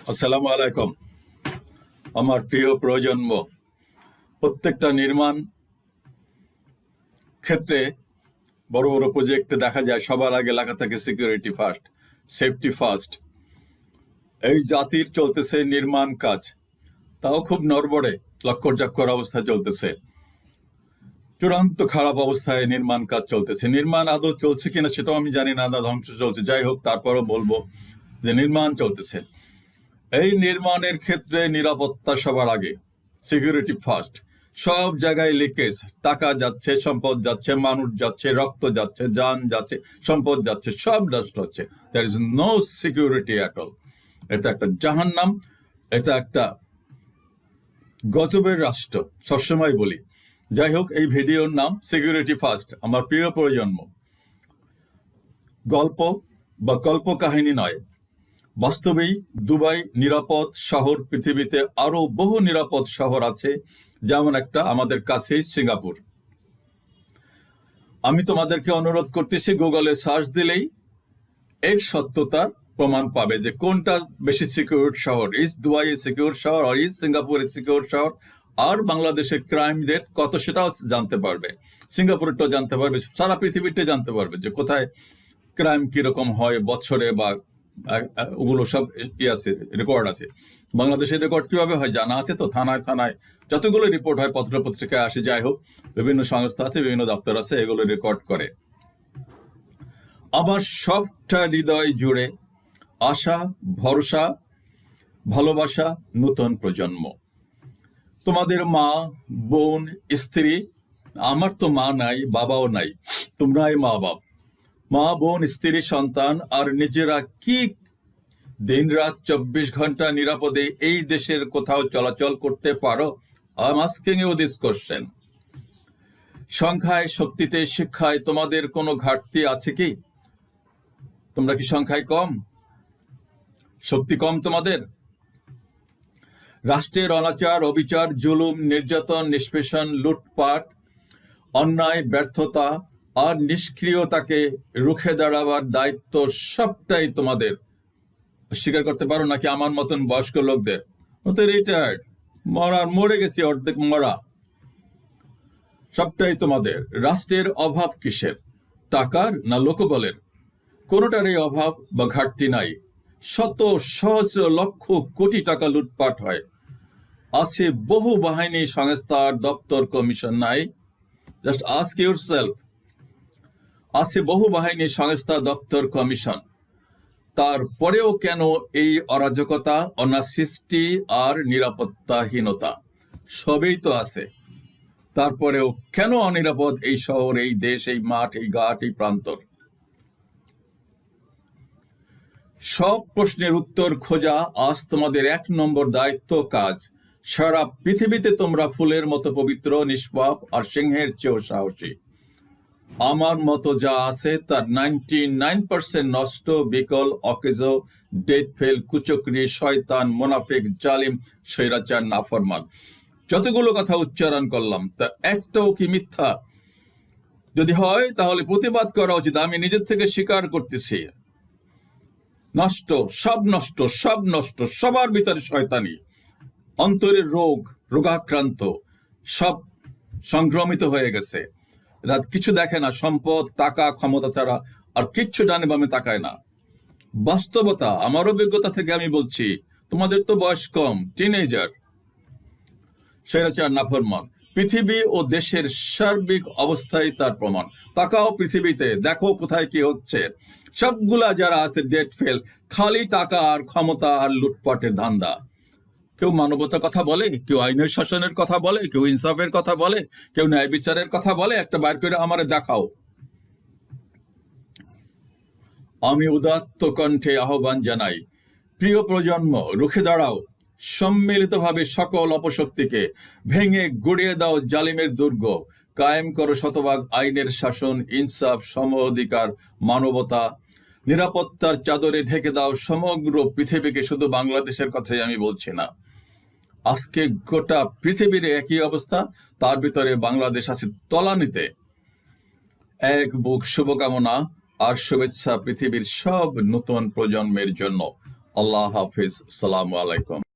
আসসালামু আলাইকুম। আমার প্রিয় প্রজন্ম, প্রত্যেকটা নির্মাণ ক্ষেত্রে বড় বড় প্রজেক্টে দেখা যায় সবার আগে লেখা থাকে সিকিউরিটি ফার্স্ট, সেফটি ফার্স্ট। এই জাতির চলতেছে নির্মাণ কাজ, তাও খুব নড়বড়ে লক্করজাক্কর অবস্থা চলতেছে। চূড়ান্ত খারাপ অবস্থায় নির্মাণ কাজ চলতেছে। নির্মাণ আদৌ চলছে কিনা সেটাও আমি জানি না, ধ্বংস চলছে। যাই হোক, তারপরও বলবো যে নির্মাণ চলতেছে। এই নির্মাণের ক্ষেত্রে নিরাপত্তা সবার আগে, সিকিউরিটি ফার্স্ট। সব জায়গায় লিকেজ, টাকা যাচ্ছে, সম্পদ যাচ্ছে, মানুষ যাচ্ছে, রক্ত যাচ্ছে, যান যাচ্ছে, সম্পদ যাচ্ছে, সব নষ্ট হচ্ছে। There is no security at all. এটা একটা জাহান্নাম, এটা একটা গজবের রাষ্ট্র, সবসময় বলি। যাই হোক, এই ভিডিওর নাম সিকিউরিটি ফার্স্ট। আমার প্রিয় প্রজন্ম, গল্প বা কল্পকাহিনী নয়, বাস্তবেই দুবাই নিরাপদ শহর। পৃথিবীতে আরো বহু নিরাপদ শহর আছে, যেমন একটা আমাদের কাছেই সিঙ্গাপুর। আমি তোমাদেরকে অনুরোধ করতেছি, গুগলে সার্চ দিলেই এর সত্যতার প্রমাণ পাবে যে কোনটা বেশি সিকিউর শহর। ইজ দুবাই এ সিকিউর শহর আর ইজ সিঙ্গাপুর এ সিকিউর শহর? আর বাংলাদেশের ক্রাইম রেট কত সেটাও জানতে পারবে, সিঙ্গাপুরেরটাও জানতে পারবে, সারা পৃথিবীটা জানতে পারবে যে কোথায় ক্রাইম কিরকম হয় বছরে, বা ওগুলো সব আছে, রেকর্ড আছে। বাংলাদেশের রেকর্ড কিভাবে হয় জানা আছে তো। থানায় থানায় যতগুলো রিপোর্ট হয়, পত্র পত্রিকায় আসে, যাই হোক, বিভিন্ন সংস্থা আছে, বিভিন্ন দপ্তর আছে, এগুলো রেকর্ড করে। আমার সবটা হৃদয় জুড়ে আশা, ভরসা, ভালোবাসা নতুন প্রজন্ম। তোমাদের মা, বোন, স্ত্রী, আমার তো মা নাই, বাবাও নাই, তোমরাই মা বাপ। মা, বোন, স্ত্রী, সন্তান আর নিজেরা কি দিনরাত 24 ঘন্টা নিরাপদে এই দেশের কোথাও চলাচল করতে পারো? I am asking you this question. সংখ্যায়, শক্তিতে, শিক্ষায় তোমাদের কোনো ঘাটতি আছে কি? তোমরা কি সংখ্যায় কম? শক্তি কম তোমাদের? রাষ্ট্রের অনাচার, অবিচার, জুলুম, নির্যাতন, নিষ্পেষণ, লুটপাট, অন্যায়, ব্যর্থতা আর নিষ্ক্রিয়তাকে রুখে দাঁড়াবার দায়িত্ব সবটাই তোমাদের। স্বীকার করতে পারো নাকি আমার মতন বয়স্ক লোকদের মতো? রিটায়ার্ড, মরে গেছি, অর্ধেক মরা, সবটাই তোমাদের। রাষ্ট্রের অভাব কিসের? টাকার না লোকবলের? কোনোটারই অভাব বা ঘাটতি নাই। শত সহস্র লক্ষ কোটি টাকা লুটপাট হয়। আছে বহু বাহিনী, সংস্থার দপ্তর, কমিশন নাই? Just ask yourself. আছে বহু বাহিনী, সংস্থা, দপ্তর, কমিশন। তারপরেও কেন এই অরাজকতা, অনাসৃষ্টি আর নিরাপত্তাহীনতা? সবই তো আছে, তারপরেও কেন অনিরাপদ এই শহর, এই দেশ, এই মাঠ, এই ঘাট, এই প্রান্তর? সব প্রশ্নের উত্তর খোঁজা আজ তোমাদের 1 নম্বর দায়িত্ব, কাজ। সারা পৃথিবীতে তোমরা ফুলের মতো পবিত্র, নিষ্পাপ আর সিংহের চেয়েও সাহসী। আমার মতো যা আছে তার 99% নষ্ট, বিকল, অকেজো, ডেট ফেল, কুচক্রি, শয়তান, মোনাফিক, জালিম, স্বৈরাচার, নাফরমান। যতগুলো কথা উচ্চারণ করলাম তা একটাও কি মিথ্যা? যদি হয় তাহলে প্রতিবাদ করা উচিত। আমি নিজের থেকে স্বীকার করতেছি, নষ্ট, সব নষ্ট, সব নষ্ট। সবার ভিতরে শয়তানি, অন্তরের রোগ, রোগাক্রান্ত, সব সংক্রমিত হয়ে গেছে। রাত কিছু দেখে না, সম্পদ, টাকা, ক্ষমতা ছাড়া আর কিচ্ছু ডানে বামে তাকায় না। বাস্তবতা, আমার অভিজ্ঞতা থেকে আমি বলছি, তোমাদের তো বয়স কম, টিনেজার, স্বৈরাচার, নাফরমান। পৃথিবী ও দেশের সার্বিক অবস্থায় তার প্রমাণ। তাকাও পৃথিবীতে, দেখো কোথায় কি হচ্ছে। সবগুলা যারা আছে ডেট ফেল, খালি টাকা আর ক্ষমতা আর লুটপাটের ধান্দা। কেউ মানবতার কথা বলে, কেউ আইনের শাসনের কথা বলে, কেউ ইনসাফের কথা বলে, কেউ ন্যায় বিচারের কথা বলে? একটা বাইর করে আমারে দেখাও। আমি উদাত্ত কণ্ঠে আহ্বান জানাই, প্রিয় প্রজন্ম, রুখে দাঁড়াও। সম্মিলিতভাবে সকল অপশক্তিকে ভেঙে গুড়িয়ে দাও জালিমের দুর্গ। কায়েম করো শতভাগ আইনের শাসন, ইনসাফ, সম অধিকার, মানবতা। নিরাপত্তার চাদরে ঢেকে দাও সমগ্র পৃথিবীকে। শুধু বাংলাদেশের কথাই আমি বলছি না, আজকে গোটা পৃথিবীর একই অবস্থা, তার ভিতরে বাংলাদেশ আছে তলানিতে। এক বুক শুভকামনা আর শুভেচ্ছা পৃথিবীর সব নতুন প্রজন্মের জন্য। আল্লাহ হাফিজ, সালামু আলাইকুম।